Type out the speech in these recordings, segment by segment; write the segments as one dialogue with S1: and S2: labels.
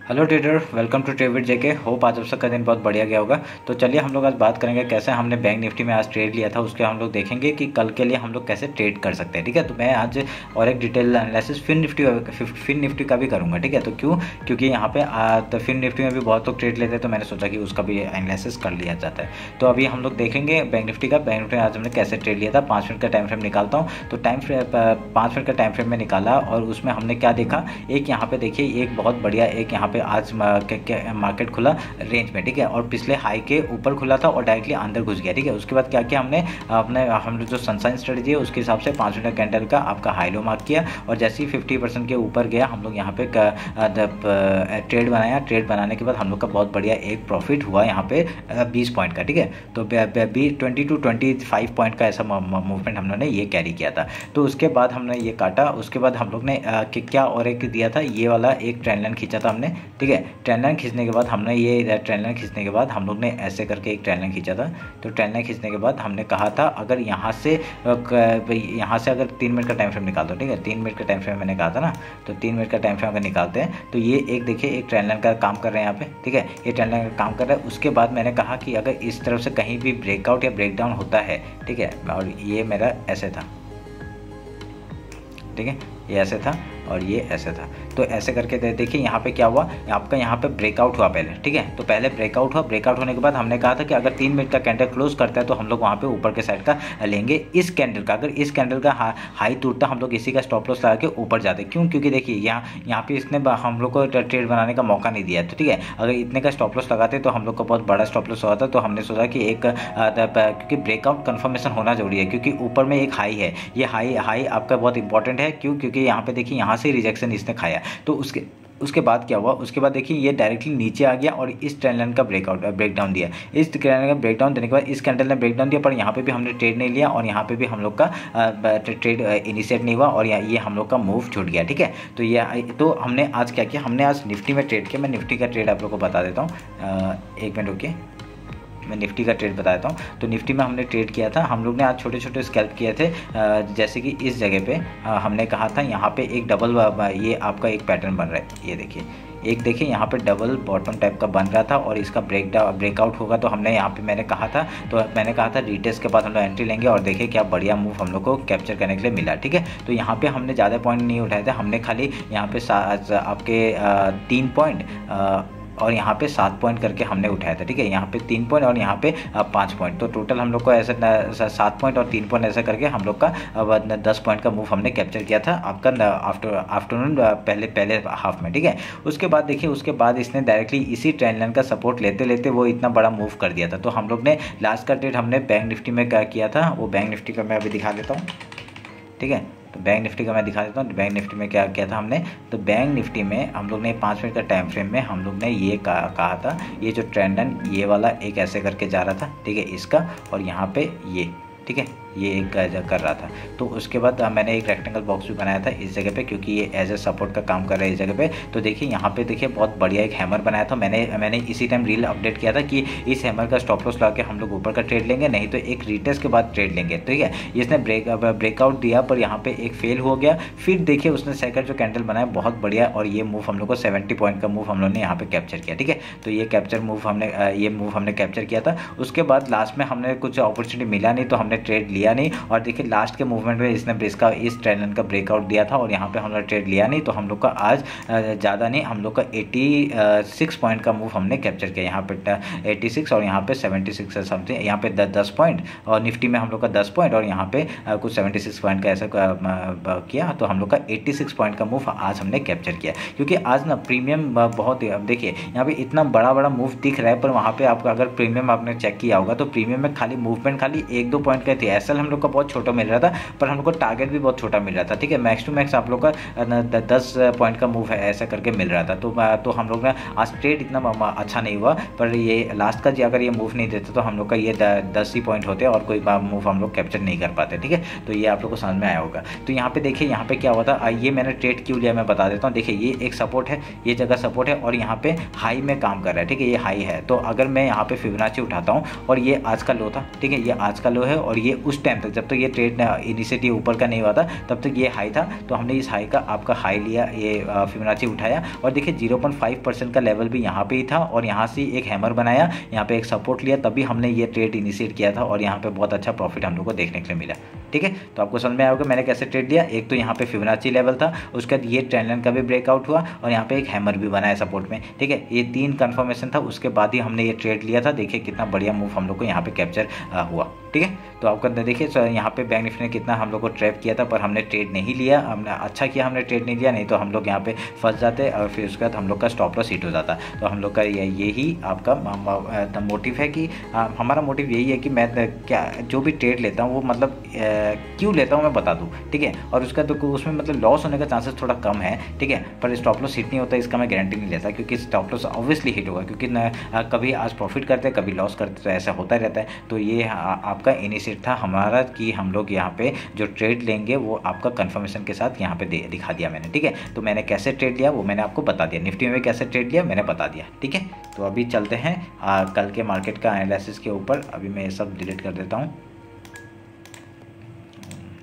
S1: Hello trader, welcome to ट्रेविड जेके। Hope आज आप सबका दिन बहुत बढ़िया गया होगा। तो चलिए हम लोग आज बात करेंगे कैसे हमने बैंक निफ्टी में आज ट्रेड लिया था, उसके हम लोग देखेंगे कि कल के लिए हम लोग कैसे ट्रेड कर सकते हैं। ठीक है, तो मैं आज और एक डिटेल एनालिसिस फिन निफ्टी का भी करूँगा। ठीक है, तो क्योंकि यहाँ पे तो फिन निफ्टी में भी बहुत लोग ट्रेड लेते हैं, तो मैंने सोचा कि उसका भी एनालिसिस कर लिया जाता है। तो अभी हम लोग देखेंगे बैंक निफ्टी में आज हमने कैसे ट्रेड लिया था। 5 मिनट का टाइम फ्रेम निकालता हूँ। तो 5 मिनट का टाइम फ्रेम में निकाला और उसमें हमने क्या देखा, एक यहाँ पे देखिए एक बहुत बढ़िया एक यहाँ पे आज मार्केट खुला रेंज में। ठीक है, और पिछले हाई के ऊपर खुला था और डायरेक्टली अंदर घुस गया। ठीक है, उसके बाद क्या किया हमने हम जो सनसाइन स्ट्रेटजी है उसके हिसाब से 5 मिनट कैंडल का आपका हाई लो मार्क किया और जैसे ही 50% के ऊपर गया हम लोग यहाँ पे ट्रेड बनाया। ट्रेड बनाने के बाद हम लोग का बहुत बढ़िया एक प्रॉफिट हुआ यहाँ पे 20 पॉइंट का। ठीक है, तो 20 to 25 पॉइंट का ऐसा मूवमेंट हम लोग ने ये कैरी किया था। तो उसके बाद हमने ये काटा, उसके बाद हम लोग ने क्या और एक दिया था, ये वाला एक ट्रेंड लाइन खींचा था हमने। ठीक है, ट्रेंड लाइन खींचने के बाद हम लोग ने ऐसे करके एक ट्रेंड लाइन खींचा था। तो ट्रेंड लाइन खींचने के बाद हमने कहा था अगर यहाँ से अगर 3 मिनट का टाइम फ्रेम निकाल दो। ठीक है, 3 मिनट का टाइम फ्रेम मैंने कहा था ना, तो 3 मिनट का टाइम फ्रेम अगर निकालते हैं तो ये एक देखिए एक ट्रेंड लाइन का काम कर रहे हैं यहाँ पे। ठीक है, ये ट्रेंड लाइन का काम कर रहा है। उसके बाद मैंने कहा कि अगर इस तरफ से कहीं भी ब्रेकआउट या ब्रेकडाउन होता है, ठीक है, और ये मेरा ऐसे था। ठीक है, ये ऐसे था और ये ऐसे था। तो ऐसे करके देखिए यहाँ पे क्या हुआ, आपका यहाँ पे ब्रेकआउट हुआ पहले। ठीक है, तो पहले ब्रेकआउट हुआ, ब्रेकआउट होने के बाद हमने कहा था कि अगर 3 मिनट का कैंडल क्लोज करता है तो हम लोग वहाँ पे ऊपर के साइड का लेंगे। इस कैंडल का अगर इस कैंडल का हाई टूटता हम लोग इसी का स्टॉप लॉस लगा के ऊपर जाते। क्यों? क्योंकि देखिए यहाँ पे इसने हम लोग को ट्रेड बनाने का मौका नहीं दिया है। तो ठीक है, अगर इतने का स्टॉप लॉस लगाते तो हम लोग का बहुत बड़ा स्टॉप लॉस हुआ था। तो हमने सोचा कि एक क्योंकि ब्रेकआउट कन्फर्मेशन होना जरूरी है, क्योंकि ऊपर में एक हाई है, ये हाई आपका बहुत इंपॉर्टेंट है। क्यों? क्योंकि यहाँ पे देखिए यहाँ से रिजेक्शन इसने खाया। तो उसके बाद क्या हुआ, उसके बाद देखिए ये डायरेक्टली नीचे आ गया और इस ट्रेंड लाइन का ब्रेकडाउन दिया। इस ट्रेंड लाइन का ब्रेकडाउन देने के बाद इस कैंडल ने ब्रेकडाउन दिया, पर यहाँ पे भी हमने ट्रेड नहीं लिया और यहाँ पे भी हम लोग का ट्रेड इनिशिएट नहीं हुआ और ये हम लोग का मूव छूट गया। ठीक है, तो हमने आज क्या किया, हमने आज निफ्टी में ट्रेड किया। मैं निफ्टी का ट्रेड आप लोग को बता देता हूँ, एक मिनट रुकिए, मैं निफ्टी का ट्रेड बताता हूँ। तो निफ्टी में हमने ट्रेड किया था, हम लोग ने आज छोटे छोटे स्कैल्प किए थे। जैसे कि इस जगह पे हमने कहा था यहाँ पे एक डबल ये आपका एक पैटर्न बन रहा है। ये देखिए एक देखिए यहाँ पे डबल बॉटम टाइप का बन रहा था और इसका ब्रेकआउट होगा। तो हमने यहाँ पे मैंने कहा था रिटेस्ट के बाद हम लोग एंट्री लेंगे और देखिए क्या बढ़िया मूव हम लोग को कैप्चर करने के लिए मिला। ठीक है, तो यहाँ पे हमने ज़्यादा पॉइंट नहीं उठाए थे, हमने खाली यहाँ पे आपके 3 पॉइंट और यहाँ पे 7 पॉइंट करके हमने उठाया था। ठीक है, यहाँ पे 3 पॉइंट और यहाँ पे 5 पॉइंट, तो टोटल हम लोग को ऐसे 7 पॉइंट और 3 पॉइंट ऐसा करके हम लोग का 10 पॉइंट का मूव हमने कैप्चर किया था आपका आफ्टरनून पहले हाफ में। ठीक है, उसके बाद देखिए उसके बाद इसने डायरेक्टली इसी ट्रेंड लाइन का सपोर्ट लेते लेते वो इतना बड़ा मूव कर दिया था। तो हम लोग ने लास्ट का ट्रेड हमने बैंक निफ्टी में क्या किया था, वो बैंक निफ्टी का मैं अभी दिखा देता हूँ। ठीक है, तो बैंक निफ्टी का मैं दिखा देता हूँ। बैंक निफ्टी में क्या किया था हमने, तो बैंक निफ्टी में हम लोग ने 5 मिनट का टाइम फ्रेम में हम लोग ने ये कहा था, ये जो ट्रेंड लाइन ये वाला एक ऐसे करके जा रहा था। ठीक है, इसका और यहाँ पे ये, ठीक है, ये एक कर रहा था। तो उसके बाद मैंने एक रेक्टेंगल बॉक्स भी बनाया था इस जगह पे, क्योंकि ये एज ए सपोर्ट का काम कर रहा है इस जगह पे। तो देखिए यहाँ पे देखिए बहुत बढ़िया एक हैमर बनाया था। मैंने इसी टाइम रील अपडेट किया था कि इस हैमर का स्टॉप लॉस लगा के हम लोग ऊपर का ट्रेड लेंगे, नहीं तो एक रिटेस्ट के बाद ट्रेड लेंगे। ठीक है, इसने ब्रेकआउट दिया पर यहाँ पे एक फेल हो गया। फिर देखिए उसने सेकंड जो कैंडल बनाया बहुत बढ़िया और ये मूव हम लोग को 70 पॉइंट का मूव हम लोग ने यहाँ पे कैप्चर किया। ठीक है, तो ये मूव हमने कैप्चर किया था। उसके बाद लास्ट में हमने कुछ अपॉर्चुनिटी मिला नहीं तो हमने ट्रेड लिया नहीं। और देखिए लास्ट के मूवमेंट में इसने इस ट्रेंड लाइन का ब्रेकआउट दिया था और यहाँ पे हम लोग ट्रेड लिया नहीं। तो हम लोग का आज ज़्यादा नहीं, हम लोग का 86 पॉइंट का मूव हमने कैप्चर किया। यहाँ पे 86 और यहाँ पे 76 समथिंग, यहाँ पे 10 पॉइंट और निफ्टी में हम लोग का 10 पॉइंट और यहाँ पे कुछ 76 पॉइंट का ऐसा किया। तो हम लोग का 86 पॉइंट का मूव आज हमने कैप्चर किया, क्योंकि आज ना प्रीमियम बहुत, अब देखिए यहाँ पे इतना बड़ा मूव दिख रहा है, पर वहाँ पे आपका अगर प्रीमियम आपने चेक किया होगा तो प्रीमियम में खाली मूवमेंट खाली 1-2 पॉइंट का थी। एसएल हम लोग का बहुत छोटा मिल रहा था, पर हम लोग को टारगेट भी बहुत छोटा मिल रहा था। ठीक है, मैक्स टू मैक्स आप लोग का 10 पॉइंट का मूव है ऐसा करके मिल रहा था। तो हम लोग ने आज ट्रेड इतना अच्छा नहीं हुआ, पर ये लास्ट का अगर ये मूव नहीं देते तो हम लोग का ये 10 ही पॉइंट होते और कोई मूव हम लोग कैप्चर नहीं कर पाते। ठीक है, तो ये आप लोग को समझ में आया होगा। तो यहाँ पे देखिए यहाँ पे क्या हुआ था, ये मैंने ट्रेड क्यों लिया मैं बता देता हूँ। देखिए ये एक सपोर्ट है, ये जगह सपोर्ट है और यहाँ पे हाई में काम कर रहा है। ठीक है, ये हाई है। तो अगर मैं यहाँ पे फिबोनाची उठाता हूँ और ये आज का लो था, ठीक है, ये आज का लो है और ये उस उस टाइम तक जब तक ये ट्रेड इनिशिएटिव ऊपर का नहीं हुआ था तब तक ये हाई था। तो हमने इस हाई का आपका हाई लिया, ये फिबोनाची उठाया और देखिए 0.5% का लेवल भी यहाँ पे ही था और यहाँ से एक हैमर बनाया, यहाँ पे एक सपोर्ट लिया, तभी हमने ये ट्रेड इनिशिएट किया था और यहाँ पे बहुत अच्छा प्रॉफिट हम लोग को देखने के लिए मिला। ठीक है, तो आपको समझ में आएगा मैंने कैसे ट्रेड लिया। एक तो यहाँ पे फिबोनाची लेवल था, उसके बाद ये ट्रेंड लाइन का भी ब्रेकआउट हुआ और यहाँ पे एक हैमर भी बनाया सपोर्ट में। ठीक है, ये 3 कंफर्मेशन था, उसके बाद ही हमने ये ट्रेड लिया था। देखिए कितना बढ़िया मूव हम लोग को यहाँ पे कैप्चर हुआ। ठीक है, तो आपको अंदर देखिए यहाँ पे बैंक निफ्टी ने कितना हम लोग को ट्रैप किया था, पर हमने ट्रेड नहीं लिया। हमने अच्छा किया हमने ट्रेड नहीं लिया, नहीं तो हम लोग यहाँ पे फंस जाते और फिर उसके बाद हम लोग का स्टॉप लॉस हिट हो जाता। तो हम लोग का यही आपका मोटिव है कि हमारा मोटिव यही है कि मैं क्या जो भी ट्रेड लेता हूँ वो मतलब क्यों लेता हूँ मैं बता दूँ। ठीक है, और उसका तो उसमें मतलब लॉस होने का चांसेस थोड़ा कम है। ठीक है, पर स्टॉप लॉस हिट नहीं होता इसका मैं गारंटी नहीं लेता, क्योंकि स्टॉप लॉस ऑब्वियसली हिट होगा, क्योंकि कभी आज प्रॉफिट करते कभी लॉस करते, तो ऐसा होता रहता है। तो ये आपका इनिशिएटिव था हमारा कि हम लोग यहाँ पे जो ट्रेड लेंगे वो आपका कंफर्मेशन के साथ यहाँ पे दिखा दिया मैंने। ठीक है, तो मैंने कैसे ट्रेड लिया वो मैंने आपको बता दिया, निफ्टी में कैसे ट्रेड लिया मैंने बता दिया। ठीक है, तो अभी चलते हैं कल के मार्केट का एनालिसिस के ऊपर। अभी मैं ये सब डिलीट कर देता हूँ,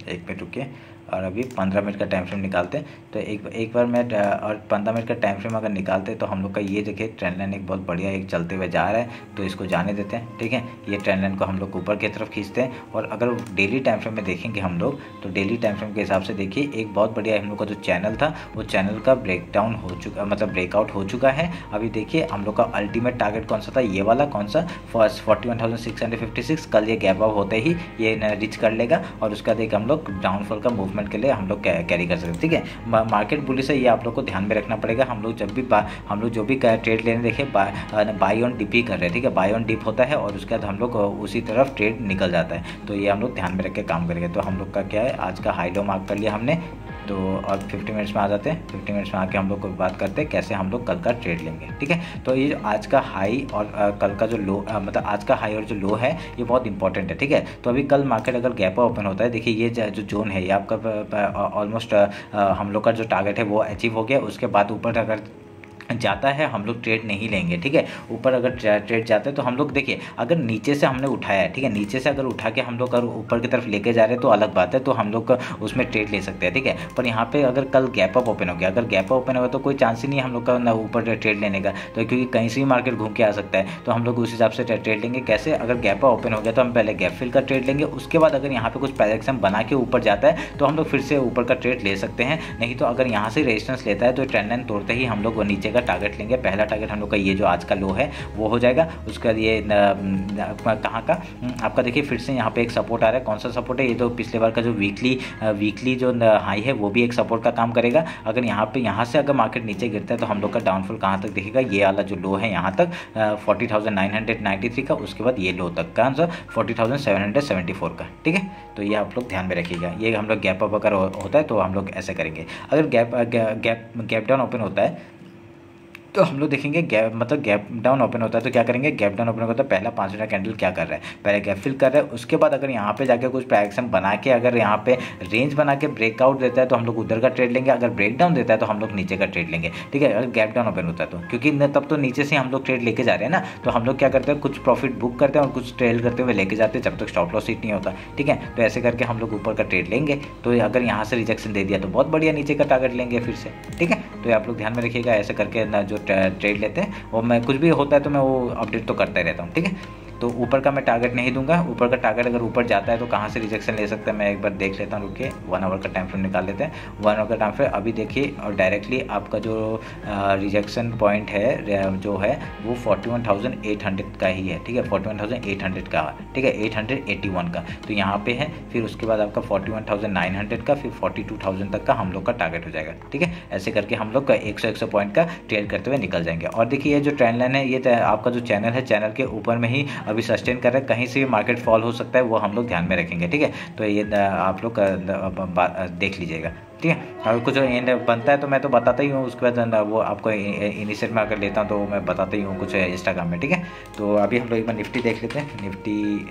S1: 1 मिनट रुकिए। और अभी 15 मिनट का टाइम फ्रेम निकालते हैं। तो एक बार मैं और 15 मिनट का टाइम फ्रेम अगर निकालते तो हम लोग का ये देखिए ट्रेंड लाइन एक बहुत बढ़िया एक चलते हुए जा रहा है, तो इसको जाने देते हैं। ठीक है, ये ट्रेंड लाइन को हम लोग ऊपर की तरफ खींचते हैं। और अगर डेली टाइम फ्रेम में देखेंगे हम लोग, तो डेली टाइम फ्रेम के हिसाब से देखिए एक बहुत बढ़िया हम लोग का जो चैनल था वो चैनल का ब्रेकडाउन हो चुका, मतलब ब्रेकआउट हो चुका है। अभी देखिए हम लोग का अल्टीमेट टारगेट कौन सा था, ये वाला कौन सा 41,656। कल ये गैप अप होते ही ये रिच कर लेगा और उसका देख हम लोग डाउनफॉल का मूवमेंट के लिए हम लोग कैरी कर सकते हैं। ठीक है, मार्केट बुलिश है, ये आप लोग को ध्यान में रखना पड़ेगा। हम लोग जब भी हम लोग जो भी ट्रेड लेने देखिए बाई ऑन डिप ही कर रहे हैं। ठीक है, बाई ऑन डिप होता है और उसके बाद हम लोग उसी तरफ ट्रेड निकल जाता है। तो ये हम लोग ध्यान में रख के काम करेंगे। तो हम लोग का क्या है, आज का हाई लो मार्क कर लिया हमने। तो अब 50 मिनट्स में आ जाते हैं। 50 मिनट्स में आके हम लोग को बात करते हैं कैसे हम लोग कल का ट्रेड लेंगे। ठीक है, तो ये आज का हाई और कल का जो लो मतलब आज का हाई और जो लो है ये बहुत इंपॉर्टेंट है। ठीक है, तो अभी कल मार्केट अगर गैप ओपन होता है, देखिए ये जो जोन है ये आपका ऑलमोस्ट हम लोग का जो टारगेट है वो अचीव हो गया। उसके बाद ऊपर अगर जाता है हम लोग ट्रेड नहीं लेंगे। ठीक है, ऊपर अगर ट्रेड जाता है तो हम लोग देखिए अगर नीचे से हमने उठाया है, ठीक है, नीचे से अगर उठा के हम लोग अगर ऊपर की तरफ लेके जा रहे हैं तो अलग बात है, तो हम लोग उसमें ट्रेड ले सकते हैं। ठीक है, पर यहाँ पे अगर कल गैप अप ओपन हो गया, अगर गैप अप ओपन होगा तो कोई चांस ही नहीं है हम लोग का ना ऊपर ट्रेड लेने का। तो क्योंकि कहीं से भी मार्केट घूम के आ सकता है, तो हम लोग उस हिसाब से ट्रेड लेंगे। कैसे, अगर गैप अप ओपन हो गया तो हम पहले गैप फिल का ट्रेड लेंगे, उसके बाद अगर यहाँ पे कुछ डायरेक्शन बना के ऊपर जाता है तो हम लोग फिर से ऊपर का ट्रेड ले सकते हैं। नहीं तो अगर यहाँ से रेजिस्टेंस लेता है तो ट्रेंड लाइन तोड़ते ही हम लोग नीचे का टारगेट लेंगे। पहला टारगेट हम लोग का ये जो आज का लो है वो हो जाएगा। उसके बाद ये कहाँ का आपका देखिए फिर से यहाँ पे एक सपोर्ट आ रहा है। कौन सा सपोर्ट है, ये तो पिछले बार का जो वीकली जो हाई है वो भी एक सपोर्ट का काम करेगा। अगर यहाँ से अगर मार्केट नीचे गिरता है तो हम लोग का डाउनफॉल कहाँ तक दिखेगा, ये वाला जो लो है यहाँ तक 40,993 का, उसके बाद ये लो तक का आंसर 40,774 का। ठीक है, तो ये आप लोग ध्यान में रखिएगा। ये हम लोग गैप अप अगर होता है तो हम लोग ऐसे करेंगे। अगर गैप डाउन ओपन होता है तो हम लोग देखेंगे गैप डाउन ओपन होता है तो क्या करेंगे, गैप डाउन ओपन होता है पहला 5 मिनट कैंडल क्या कर रहा है, पहले गैप फिल कर रहा है। उसके बाद अगर यहाँ पे जाके कुछ प्राइक्शन बना के अगर यहाँ पे रेंज बना के ब्रेकआउट देता है तो हम लोग उधर का ट्रेड लेंगे। अगर ब्रेक डाउन देता है तो हम लोग नीचे का ट्रेड लेंगे। ठीक है, अगर गैप डाउन ओपन होता है तो, क्योंकि तब तो नीचे से हम लोग ट्रेड लेके जा रहे हैं ना, तो हम लोग क्या करते हैं कुछ प्रॉफिट बुक करते हैं और कुछ ट्रेल करते हुए लेके जाते हैं जब तक स्टॉप लॉस हिट नहीं होता। ठीक है, तो ऐसे करके हम लोग ऊपर का ट्रेड लेंगे। तो अगर यहाँ से रिजेक्शन दे दिया तो बहुत बढ़िया नीचे का टारगेट लेंगे फिर से। ठीक है, तो आप लोग ध्यान में रखिएगा। ऐसे करके ना जो ट्रेड लेते और मैं कुछ भी होता है तो मैं वो अपडेट तो करता ही रहता हूँ। ठीक है, तो ऊपर का मैं टारगेट नहीं दूंगा। ऊपर का टारगेट अगर ऊपर जाता है तो कहाँ से रिजेक्शन ले सकता है मैं एक बार देख लेता हूँ। रुकिए, 1 आवर का टाइम फ्रेम निकाल लेते हैं। 1 आवर का टाइम फ्रेम अभी देखिए और डायरेक्टली आपका जो रिजेक्शन पॉइंट है जो है वो 41,800 का ही है। ठीक है, 41,800 का, ठीक है, 881 का, तो यहाँ पे है। फिर उसके बाद आपका 41,900 का, फिर 42,000 तक का हम लोग का टारगेट हो जाएगा। ठीक है, ऐसे करके हम लोग का 100 पॉइंट का ट्रेड करते हुए निकल जाएंगे। और देखिए ये जो ट्रेंड लाइन है ये आपका जो चैनल है, चैनल के ऊपर में ही अभी सस्टेन कर रहा है। कहीं से भी मार्केट फॉल हो सकता है, वो हम लोग ध्यान में रखेंगे। ठीक है, तो ये आप लोग देख लीजिएगा। ठीक है, अगर कुछ एंड बनता है तो मैं तो बताता ही हूँ। उसके बाद वो आपको इनिशियल में अगर लेता हूँ तो मैं बताता ही हूँ कुछ इंस्टाग्राम में। ठीक है, तो अभी हम लोग एक बार निफ्टी देख लेते हैं। निफ्टी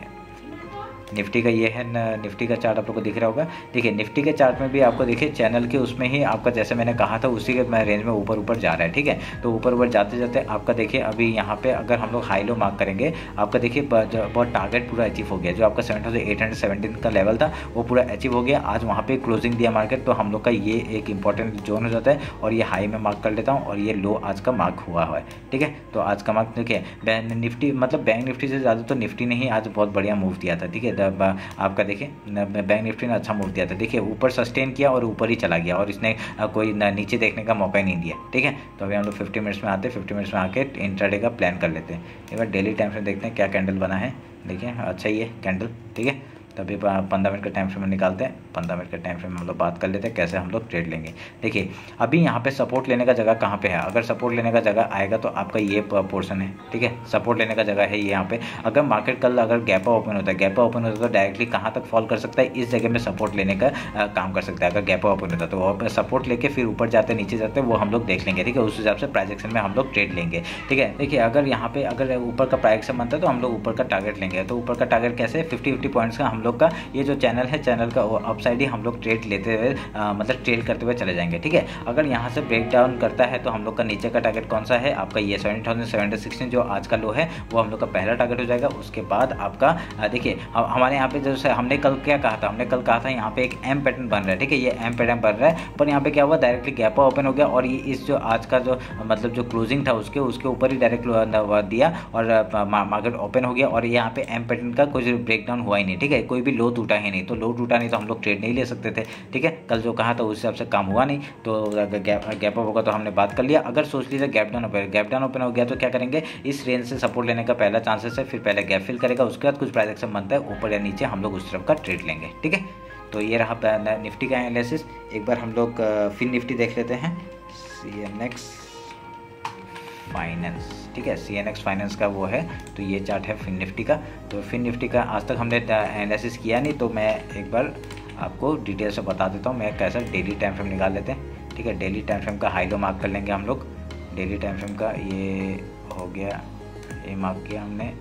S1: निफ्टी का ये है निफ्टी का चार्ट आप लोग को दिख रहा होगा। देखिए निफ्टी के चार्ट में भी आपको देखिए चैनल के उसमें ही आपका जैसे मैंने कहा था उसी के रेंज में ऊपर ऊपर जा रहा है, ठीक है। तो ऊपर ऊपर जाते जाते आपका देखिए अभी यहाँ पे अगर हम लोग हाई लो मार्क करेंगे, आपका देखिए बहुत टारगेट पूरा अचीव हो गया। जो आपका 7817 का लेवल था वो पूरा अचीव हो गया। आज वहाँ पे क्लोजिंग दिया मार्केट, तो हम लोग का ये एक इंपॉर्टेंट जोन हो जाता है और ये हाई में मार्क कर लेता हूँ और ये लो आज का मार्क हुआ है, ठीक है। तो आज का मार्क देखिए निफ्टी मतलब बैंक निफ्टी से ज़्यादा तो निफ्टी ने ही आज बहुत बढ़िया मूव दिया था, ठीक है। आपका देखिए बैंक निफ्टी ने अच्छा मूव दिया था, देखिए ऊपर सस्टेन किया और ऊपर ही चला गया और इसने कोई नीचे देखने का मौका ही नहीं दिया, ठीक है। तो अभी हम लोग 50 मिनट्स में आते हैं, 50 मिनट्स में आके इंट्राडे का प्लान कर लेते हैं। एक बार डेली टाइम फ्रेम देखते हैं क्या कैंडल बना है। देखिए अच्छा ही है कैंडल, ठीक है। तभी 15 मिनट का टाइम फ्रेम निकालते हैं। 15 मिनट का टाइम फ्रेम हम लोग बात कर लेते हैं कैसे हम लोग ट्रेड लेंगे। देखिए अभी यहाँ पे सपोर्ट लेने का जगह कहाँ पे है, अगर सपोर्ट लेने का जगह आएगा तो आपका ये पोर्शन है, ठीक है। सपोर्ट लेने का जगह है ये यहाँ पे। अगर मार्केट कल अगर गैपा ओपन होता है, तो डायरेक्टली कहाँ तक फॉल कर सकता है, इस जगह में सपोर्ट लेने का काम कर सकता है। अगर गैपा ओपन होता है तो सपोर्ट लेके फिर ऊपर जाते नीचे जाते वो हम लोग देख लेंगे, ठीक है। उस हिसाब से प्राइस एक्शन में हम लोग ट्रेड लेंगे, ठीक है। देखिए अगर यहाँ पे अगर ऊपर का प्राइस एक्शन बनता है तो हम लोग ऊपर का टारगेट लेंगे। तो ऊपर का टारगेट कैसे 50 पॉइंट्स का हम लोग का ये जो चैनल है, चैनल का अपसाइड ही हम लोग ट्रेड लेते हुए मतलब ट्रेड करते हुए चले जाएंगे, ठीक है। अगर यहाँ से ब्रेक डाउन करता है तो हम लोग का नीचे का टारगेट कौन सा है, आपका ये 7716 जो आज का लो है वो हम लोग का पहला टारगेट हो जाएगा। उसके बाद आपका देखिए हमारे यहाँ पे जैसे हमने कल क्या कहा था, हमने कल कहा था यहाँ पे एक एम पैटर्न बन रहा है, ठीक है। ये एम पैटर्न बन रहा है पर यहाँ पे क्या हुआ, डायरेक्टली गैपा ओपन हो गया और ये इस जो आज का जो मतलब जो क्लोजिंग था उसके ऊपर ही डायरेक्ट दिया और मार्केट ओपन हो गया और यहाँ पे एम पैटर्न का कुछ ब्रेक डाउन हुआ ही नहीं, ठीक है। कोई भी लो टूटा ही नहीं, तो लो टूटा नहीं तो हम लोग ट्रेड नहीं ले सकते थे, ठीक है। कल जो कहा था उस हिसाब से काम हुआ नहीं, तो गैप अप होगा तो हमने बात कर लिया। अगर सोच लीजिए गैप डाउन ओपन हो गया तो क्या करेंगे, इस रेंज से सपोर्ट लेने का पहला चांसेस है, फिर पहले गैप फिल करेगा, उसके बाद कुछ प्राइस एक्शन बनता है ऊपर या नीचे हम लोग उस तरफ का ट्रेड लेंगे, ठीक है। तो ये रहा निफ्टी का एनालिसिस। एक बार हम लोग फिर निफ्टी देख लेते हैं, CNX फाइनेंस, ठीक है। CNX फाइनेंस का वो है, तो ये चार्ट है फिन निफ्टी का। तो फिन निफ्टी का आज तक हमने एनालिसिस किया नहीं, तो मैं एक बार आपको डिटेल से बता देता हूँ मैं कैसा। डेली टाइम फ्रेम निकाल लेते हैं, ठीक है। डेली टाइम फ्रेम का हाई लो मार्क कर लेंगे हम लोग। डेली टाइम फ्रेम का ये हो गया, ये मार्क किया हमने,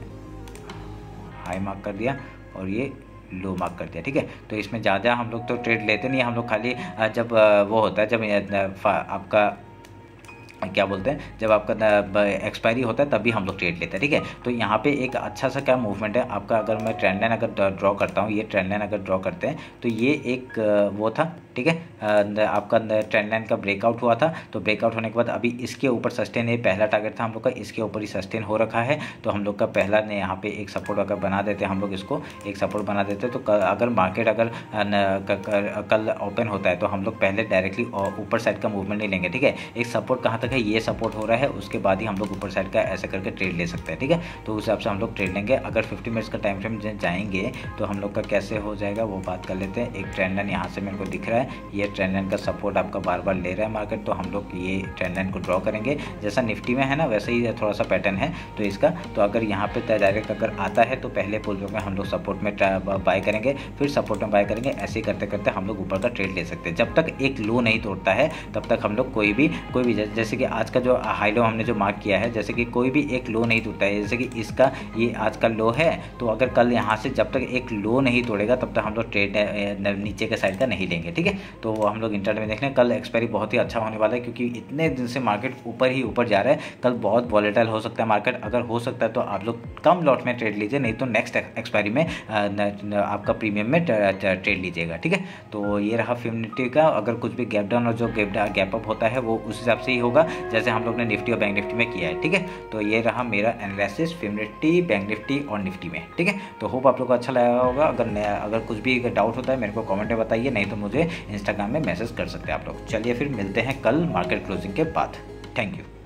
S1: हाई मार्क कर दिया और ये लो मार्क कर दिया, ठीक है। तो इसमें ज़्यादा हम लोग तो ट्रेड लेते नहीं, हम लोग खाली जब वो होता है, जब आपका क्या बोलते हैं, जब आपका एक्सपायरी होता है तभी हम लोग ट्रेड लेते हैं, ठीक है। तो यहाँ पे एक अच्छा सा क्या मूवमेंट है आपका, अगर मैं ट्रेंड लाइन अगर ड्रॉ करता हूँ, ये ट्रेंड लाइन अगर ड्रॉ करते हैं तो ये एक वो था, ठीक है। आपका ट्रेंड लाइन का ब्रेकआउट हुआ था, तो ब्रेकआउट होने के बाद अभी इसके ऊपर सस्टेन, ये पहला टारगेट था हम लोग का, इसके ऊपर ही सस्टेन हो रखा है। तो हम लोग का पहला ने यहाँ पे एक सपोर्ट अगर बना देते हैं, हम लोग इसको एक सपोर्ट बना देते तो अगर मार्केट अगर कल ओपन होता है तो हम लोग पहले डायरेक्टली ऊपर साइड का मूवमेंट नहीं लेंगे, ठीक है। एक सपोर्ट कहाँ है, ये सपोर्ट हो रहा है, उसके बाद ही हम लोग ऊपर साइड का ऐसा करके ट्रेड ले सकते हैं, ठीक है। तो उस हिसाब से हम लोग ट्रेड लेंगे। अगर 50 मिनट्स का टाइम फ्रेम जाएंगे तो हम लोग का कैसे हो जाएगा वो बात कर लेते हैं। एक ट्रेंड लाइन यहाँ से मेरे को दिख रहा है, ये ट्रेंड लाइन का सपोर्ट आपका बार बार ले रहा है मार्केट, तो हम लोग ये ट्रेंड लाइन को ड्रॉ करेंगे। जैसा निफ्टी में है ना वैसे ही थोड़ा सा पैटर्न है तो इसका। तो अगर यहाँ पे डायरेक्ट अगर आता है तो पहले पुल में हम लोग सपोर्ट में बाय करेंगे, फिर सपोर्ट में बाय करेंगे, ऐसे करते करते हम लोग ऊपर का ट्रेड ले सकते हैं। जब तक एक लो नहीं तोड़ता है तब तक हम लोग कोई भी जैसे कि आज का जो हाई लो हमने जो मार्क किया है, जैसे कि कोई भी एक लो नहीं टूटता है, जैसे कि इसका ये आज का लो है, तो अगर कल यहाँ से जब तक एक लो नहीं तोड़ेगा तब तक हम लोग ट्रेड नीचे के साइड का नहीं लेंगे, ठीक है। तो हम लोग इंटरडे में देख रहे हैं, कल एक्सपायरी बहुत ही अच्छा होने वाला है क्योंकि इतने दिन से मार्केट ऊपर ही ऊपर जा रहा है। कल बहुत वॉलेटाइल हो सकता है मार्केट, अगर हो सकता है तो आप लोग कम लॉट में ट्रेड लीजिए, नहीं तो नेक्स्ट एक्सपायरी में आपका प्रीमियम में ट्रेड लीजिएगा, ठीक है। तो ये रहा फिन निफ्टी का। अगर कुछ भी गैप डाउन और जो गैप अप होता है वो उस हिसाब से ही होगा जैसे हम लोग ने निफ्टी और बैंक निफ्टी में किया है, ठीक है। तो ये रहा मेरा analysis Fin Nifty, bank Nifty और निफ्टी में, ठीक है। तो होप आप लोग को अच्छा लगा होगा। अगर कुछ भी डाउट होता है मेरे को कमेंट में बताइए, नहीं तो मुझे इंस्टाग्राम में मैसेज कर सकते हैं आप लोग। चलिए फिर मिलते हैं कल मार्केट क्लोजिंग के बाद। Thank you.